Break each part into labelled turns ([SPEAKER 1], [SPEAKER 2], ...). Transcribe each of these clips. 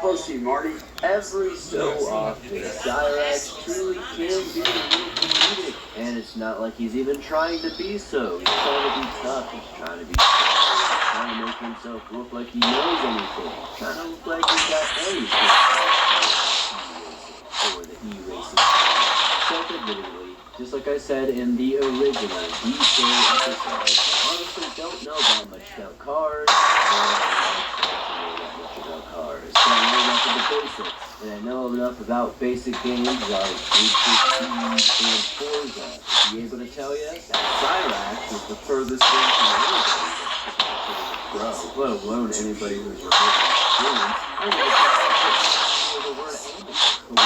[SPEAKER 1] pussy, Marty.
[SPEAKER 2] Every so often, Cyrax truly can be a little comedic, and it's not like he's even trying to be so. He's trying to be tough. He's trying to be trying to make himself look like he knows anything. Trying to look like he's got anything. Or the E-Racing. Self-admittedly, just like I said in the original PBA episode, I honestly don't know that much about cars. But I know enough of the basics, and I know enough about basic games like Need for Speed and Forza to be able to tell you that Cyrax is the furthest thing from anybody that's pro, let alone anybody who's remotely experienced. I know the word amateur. But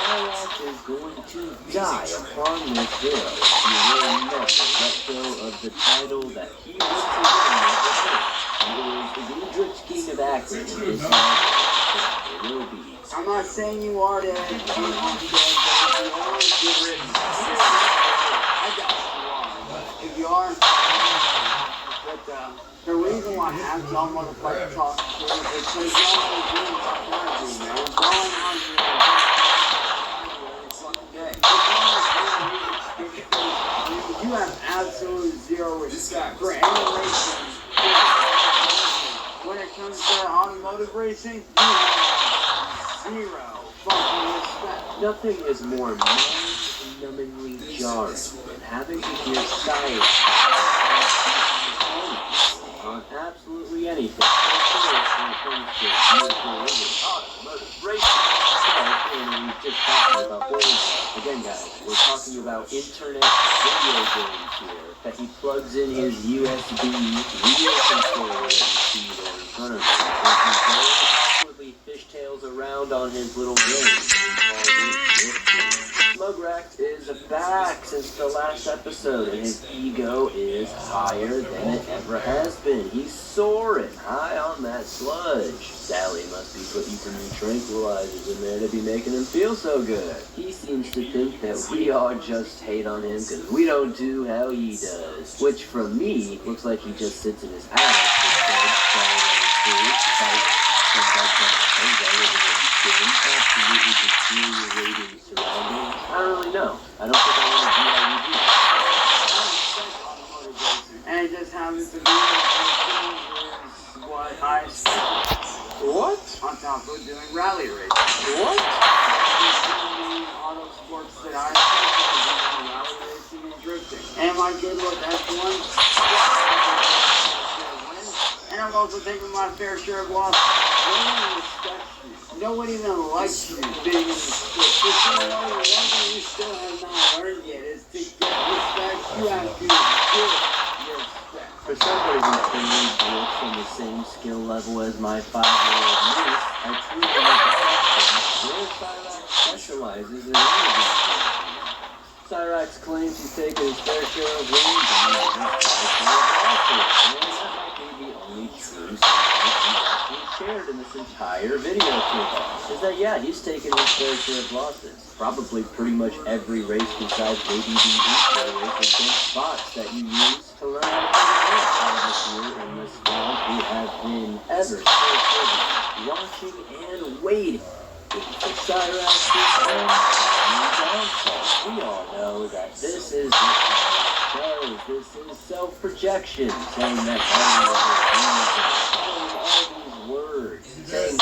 [SPEAKER 2] Cyrax is going to die upon this hill. He will never let go of the title that he wants to win. He is the king of acting in this match. It will be.
[SPEAKER 1] I'm not saying you are dead. I got you are. If you are, but the reason why I have y'all motherfuckers talk is because y'all are doing what man. Going on here, you have absolute zero respect for any racing. When it comes to automotive racing, you have zero fucking respect.
[SPEAKER 2] Nothing is more mind-numbingly jarring than having to hear science on absolutely anything. When it comes to automotive racing, and we've just talking about those. Again, guys, we're talking about internet video games here. That he plugs in his USB video controller that you see there in front of him. And he very awkwardly fishtails around on his little game. Mugrax is back since the last episode, and his ego is higher than it ever has been. He's soaring high on that sludge. Sally must be putting some new tranquilizers in there to be making him feel so good. He seems to think that we all just hate on him because we don't do how he does. Which, from me, looks like he just sits in his attic instead, absolutely deteriorating surroundings. I don't really know. I don't think I want to do how you do.
[SPEAKER 1] And it just happens to be what I expected.
[SPEAKER 2] What?
[SPEAKER 1] On top of doing rally racing.
[SPEAKER 2] What?
[SPEAKER 1] The auto sports that I expected, rally racing and drifting. Am I good with F1? And I'm also taking my fair share of losses. No one respects you. No one even likes you being in the sport. But you know, one thing you still have not learned yet is to get respect. You have to give your respect.
[SPEAKER 2] For somebody who's been drifts on the same skill level as my 5-year-old niece, I truly like the fact where Cyrax specializes in energy. Cyrax claims he's taken his fair share of wins and that might be the only true statement he's actually shared in this entire video so is that, yeah, he's taken his fair share of losses. Probably pretty much every race besides maybe the Easter race has been spots that you use to learn how to play the game. This year in this vlog, we have been ever so busy watching and waiting for Cyrax to we all know that this is what Cyrax does. This is self-projection, saying that all these words, saying he's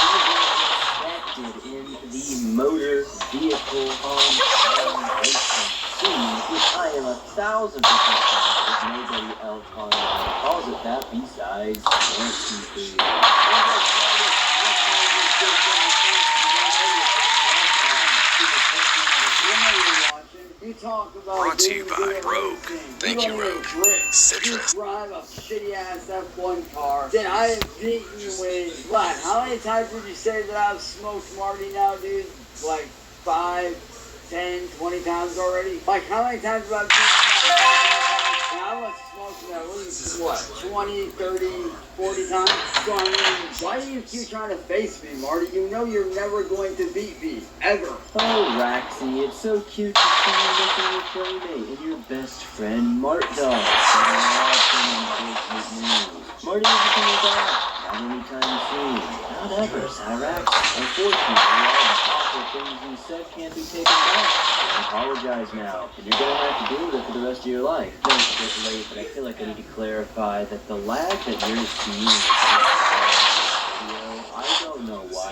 [SPEAKER 2] respected in the motor vehicle racing scene, which I am 1,000% positive nobody else online calls it that besides Nancy.
[SPEAKER 1] You talk about
[SPEAKER 3] brought to you by Rogue. Thank you, Rogue. Citrus.
[SPEAKER 1] You drive a shitty ass F1 car. Then I have beaten you with what? How many times did you say that I've smoked Marty now, dude? Like 5, 10, 20 times already? Like how many times have I beaten you? And I was smoking at least, what, 20, 30, 40 times? So I mean, why do you keep trying to face me, Marty? You know you're never going to beat me, ever.
[SPEAKER 2] Oh, Raxy, it's so cute to see you missing your playmate and your best friend, Mart Dog. Marty is coming back. Not anytime soon. Not ever, Cyrax. Unfortunately, all the awful things you said can't be taken back. I apologize now, and you're gonna have to deal with it for the rest of your life. I know it's a bit late, but I feel like I need to clarify that the lag that you're seeing is I don't know why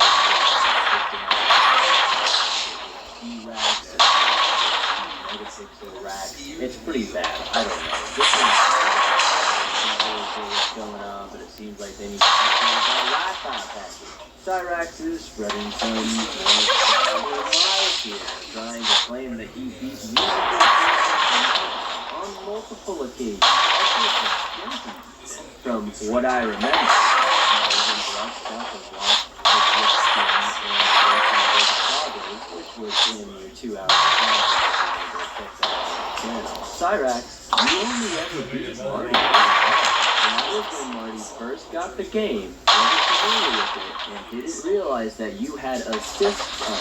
[SPEAKER 2] it's pretty bad. I don't know. This one's what's going on, but it seems like they need to Wi-Fi package. Cyrax is spreading some lies here, trying to claim that he beat me on multiple occasions. From what I remember, which was in your 2 hours. Cyrax, you only ever beat Marty. And that was when Marty first got the game, wasn't familiar with it, and didn't realize that you had assist on.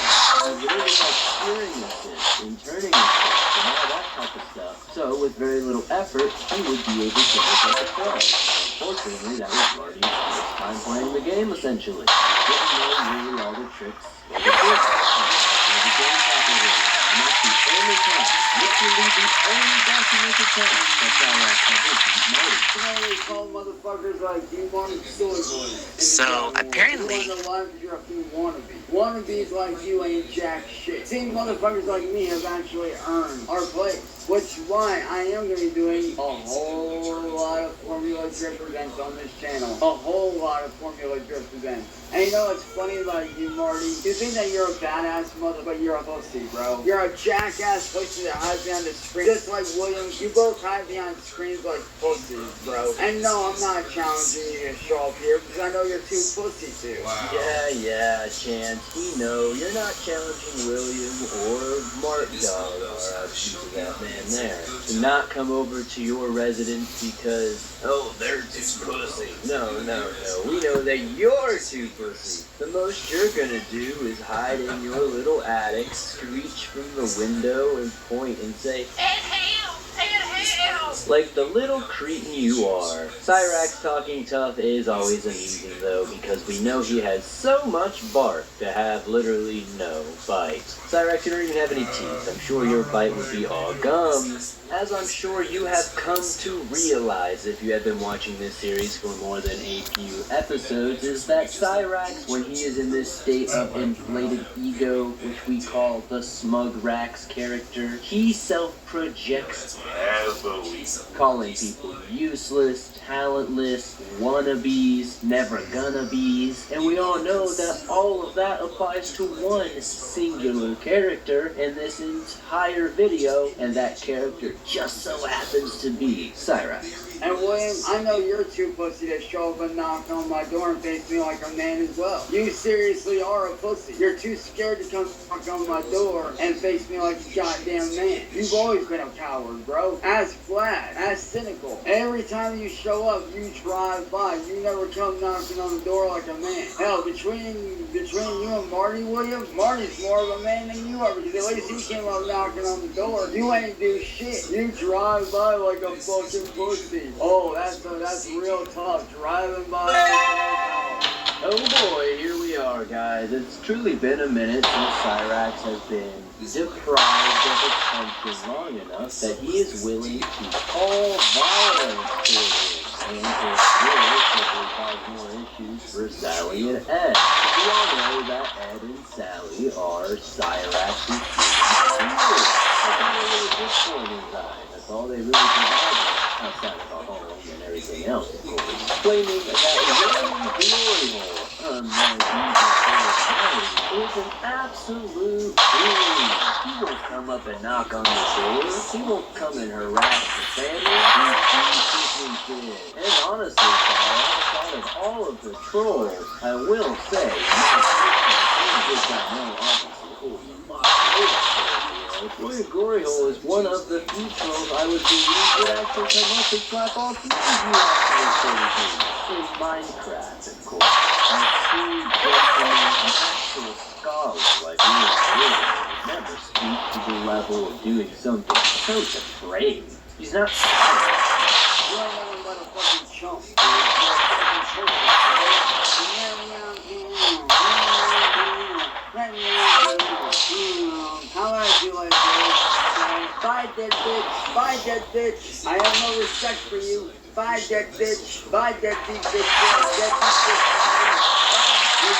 [SPEAKER 2] You really had steering assist, and turning assist, and all that type of stuff. So, with very little effort, he would be able to look like a pro. Unfortunately, that was Marty's first time playing the game, essentially. Didn't know really all the tricks or the tricks. The game happened. And that's the only time, literally the only documented time that Cyrax has beat Marty.
[SPEAKER 1] You call motherfuckers like you wanted silly boys.
[SPEAKER 3] So, apparently...
[SPEAKER 1] You wanna know why? Because you're a fucking wannabe. Wannabes like you ain't jack shit. See, motherfuckers like me have actually earned our place. Which is why I am going to be doing a whole lot of Formula Drift events on this channel. A whole lot of Formula Drift events. And you know what's funny about you, Marty? You think that you're a badass mother, but you're a pussy, bro. You're a jackass pussy that hides behind the screen. Just like William, you both hide behind screens like pussies, bro. And no, I'm not challenging you to show up here because I know you're too pussy to.
[SPEAKER 2] Wow. Yeah, Chance. We know you're not challenging William or Mark Dog or that man there to not come over to your residence because, oh, they're too pussy. No. We know that you're too pussy. The most you're gonna do is hide in your little attic, screech from the window, and point and say, like the little cretin you are. Cyrax talking tough is always amusing though, because we know he has so much bark to have literally no bite. Cyrax, you don't even have any teeth. I'm sure your bite would be all gums. As I'm sure you have come to realize if you have been watching this series for more than a few episodes, is that Cyrax, when he is in this state of inflated ego, which we call the Smug Rax character, he self-projects heavily, calling people useless, talentless, wannabes, never gonna be's, and we all know that all of that applies to one singular character in this entire video, and that character just so happens to be Cyrax.
[SPEAKER 1] And William, I know you're too pussy to show up and knock on my door and face me like a man as well. You seriously are a pussy. You're too scared to come knock on my door and face me like a goddamn man. You've always been a coward, bro. As flat, as cynical. Every time you show up, you drive by. You never come knocking on the door like a man. Hell, between you and Marty, William, Marty's more of a man than you are, because at least he came up knocking on the door. You ain't do shit. You drive by like a fucking pussy. Oh, that's real tough. Driving by.
[SPEAKER 2] Oh boy, here we are, guys. It's truly been a minute since Cyrax has been deprived of attention long enough that he is willing to call violence to him and to realistically cause more issues for Sally and Ed. We all know that Ed and Sally are Cyrax's teammates. That's all they really good for inside. That's all they really provide. Outside of our home and everything else, of course. Claiming that William Glory Hole, is an absolute fool. He won't come up and knock on the door. He won't come and harass the family. He did. And honestly, outside of all of the trolls, I will say, William Glory Hole is one of the few trolls I would believe would actually come up and slap all three of you actually in Minecraft, of course. And true gentleman, an actual scholar like William would never speak to the level of doing something so depraved. He's not
[SPEAKER 1] You're another motherfucking chump. Bye, dead bitch. I have no respect for you. Bye, dead bitch. Bye, dead bitch. Dead bitch. He's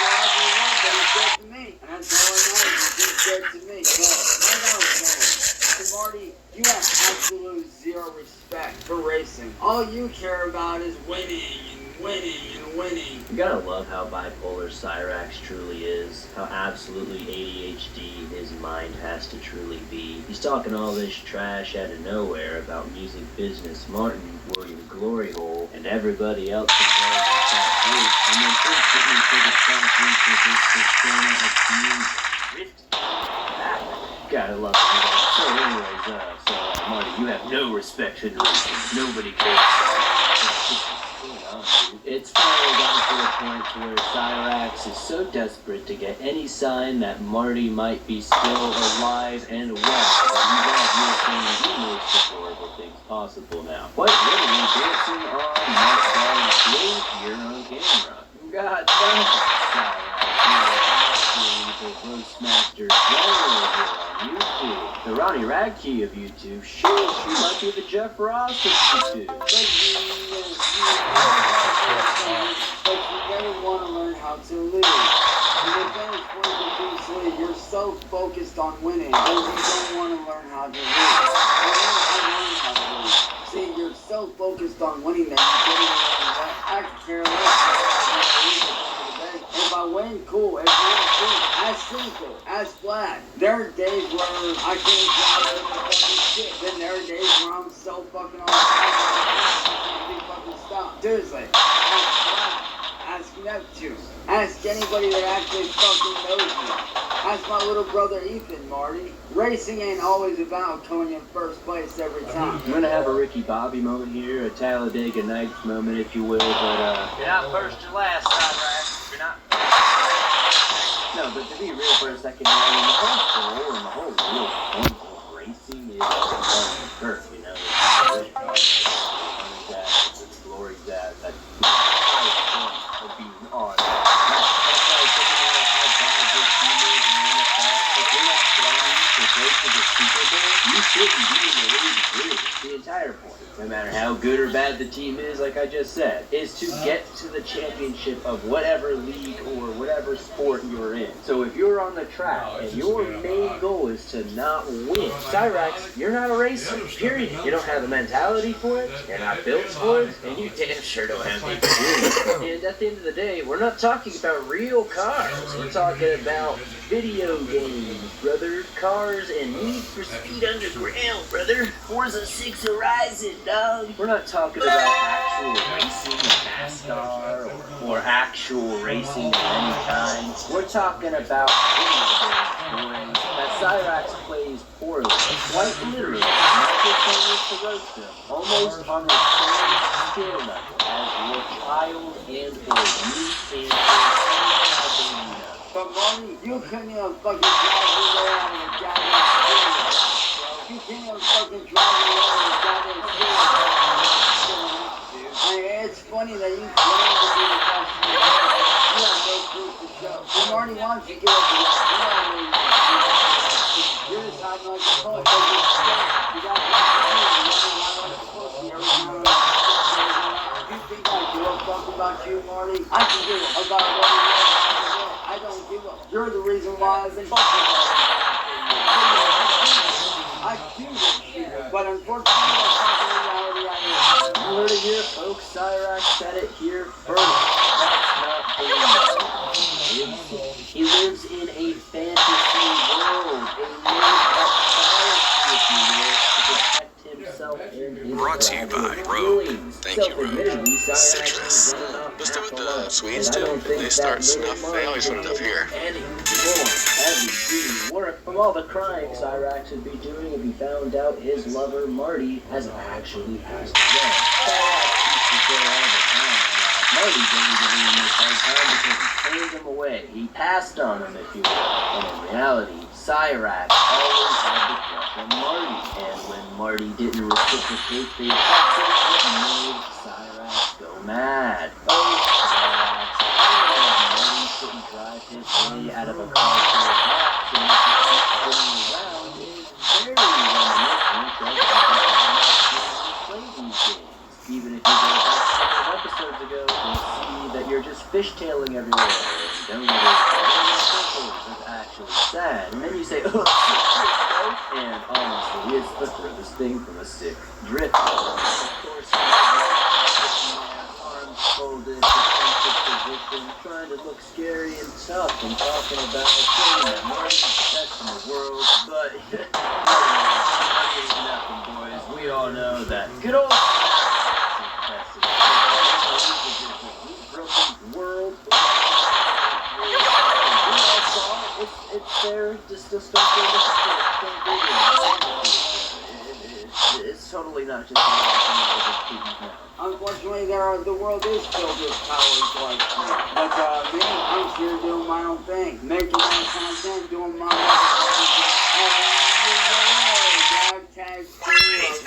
[SPEAKER 1] dead to me. And that's all I know is he's dead to me. So, I know, so Marty, you have absolute zero respect for racing. All you care about is winning and winning and winning.
[SPEAKER 2] You gotta love how bipolar Cyrax truly is. How absolutely ADHD his mind has to truly be. He's talking all this trash out of nowhere about music business Martin, William Glory Hole, and everybody else involved in that group, and then instantly put his back into this persona of being drifted back. Gotta love it. So anyways, Marty, you have no respect for the racing. Nobody cares. It's finally gotten to the point to where Cyrax is so desperate to get any sign that Marty might be still alive and well that he's out here saying the most deplorable things possible now. Quite literally dancing on Mark Ball's grave here on camera. God damn it, Cyrax, the Roastmaster General here on YouTube. The Ronnie Radke of YouTube. Sure, she might be the Jeff Ross of YouTube.
[SPEAKER 1] But you never want to learn how to lose. You're so focused on winning that you don't want to learn how to lose. See, you're so focused on winning that you don't even I could care less. If I win, cool. If I win, cool. That's simple. That's flat. There are days where I can't drive over fucking shit. Then there are days where I'm so fucking on fire I can't fucking stop. Seriously. That's flat. Ask Neptune. Ask anybody that actually fucking knows me. Ask my little brother Ethan, Marty. Racing ain't always about coming in first place every time.
[SPEAKER 2] I'm gonna have a Ricky Bobby moment here, a Talladega Nights moment, if you will, but
[SPEAKER 4] You're not first or last, Cyrax. You're not.
[SPEAKER 2] No, but to be real for a second, the whole goal and the whole real point of racing is the turf, you know. It's glory that highest point of being on. That's like go to the Super Bowl, you shouldn't be in the league group. The entire point, no matter how good or bad the team is, like I just said, is to get to the championship of whatever league or whatever sport you're in. So if you're on the track and your main goal is to not win, Cyrax, you're not a racer, period. You don't have the mentality for it, you're not built for it, and you damn sure don't have the experience. And at the end of the day, we're not talking about real cars. We're talking about video games, brother. Cars and Need for Speed Underground, brother. Forza 6 Horizon, dog. We're not talking about actual racing in NASCAR or actual racing of any kind. We're talking about video games that Cyrax plays poorly. Quite literally, microphone with the roast him, almost on the same skill level as your child and or youth and or
[SPEAKER 1] but Marty, you couldn't even fucking drive me there out of the goddamn field. You can't even fucking drive me there out of the goddamn field. I mean, it's funny that you claim to be the best in the world. You have no proof to show. So Marty, why don't you give up the rest? You know what I mean? You're just hiding like a punk because you're scared. You got nothing to do. You know like a pussy every time you think I give a fuck about you, Marty? I can give a about what you want. I don't give up. You're the reason why I've been fucking I do this shit, but unfortunately, that's not the reality I am.
[SPEAKER 2] You heard it here, folks. Cyrax said it here first. That's not the reality. He lives in a fantasy world, a world of fantasy, if you will, to protect himself and his
[SPEAKER 3] Brought to you by Rogue. Thank you, Rogue. Citrus. Let's do it with the Swedes too. They start snuff. They always put enough here.
[SPEAKER 2] Any more heavy-duty work from all the crying Cyrax would be doing if he found out his lover Marty has actually passed away. Cyrax used to say all the time that Marty's only giving him this hard time because he turned him away. He passed on him, if you will. And in reality, Cyrax always had the crush on Marty. And when Marty didn't reciprocate the affection, it made Cyrax go mad. Oh, Cyrax, Marty couldn't drive his way out of a car full of cops, and if he kept spinning around, is very reminiscent of fishtailing everywhere. It's actually sad. And then you say, oh, and honestly, it's the furthest thing from a sick drip. Of course, arms folded, defensive position, trying to look scary and tough, and talking about saying that Marty's the best in the world, but Marty ain't nothing, boys. We all know that. Good old world. It's there, just don't go it's totally not just
[SPEAKER 1] unfortunately, the world is filled with cowards like me. But me, I'm here doing my own thing, making my content, doing my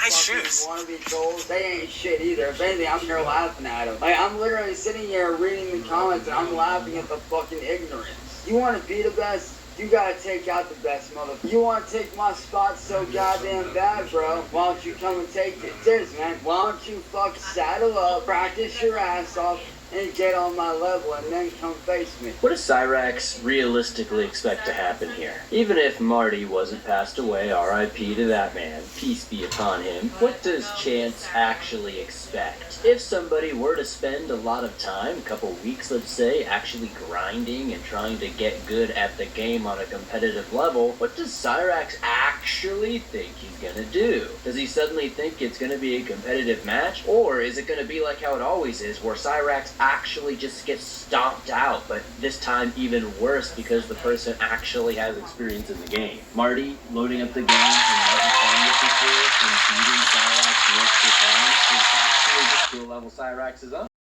[SPEAKER 3] Nice shoes.
[SPEAKER 1] Wannabe trolls, they ain't shit either. If anything, I'm here laughing at them. Like, I'm literally sitting here reading the comments and I'm laughing at the fucking ignorance. You want to be the best? You gotta take out the best motherfucker. You wanna take my spot so goddamn bad, bro? Why don't you come and take it? Seriously, man. Why don't you fuck saddle up, practice your ass off, and get on my level, and then come face me.
[SPEAKER 2] What does Cyrax realistically expect to happen here? Even if Marty wasn't passed away, R.I.P. to that man, peace be upon him, what does Chance actually expect? If somebody were to spend a lot of time, a couple weeks let's say, actually grinding and trying to get good at the game on a competitive level, what does Cyrax actually think he's gonna do? Does he suddenly think it's gonna be a competitive match? Or is it gonna be like how it always is, where Cyrax actually just gets stomped out, but this time even worse because the person actually has experience in the game? Marty loading up the game and Marty playing with people and beating Cyrax multiple times is actually just to a level Cyrax is on.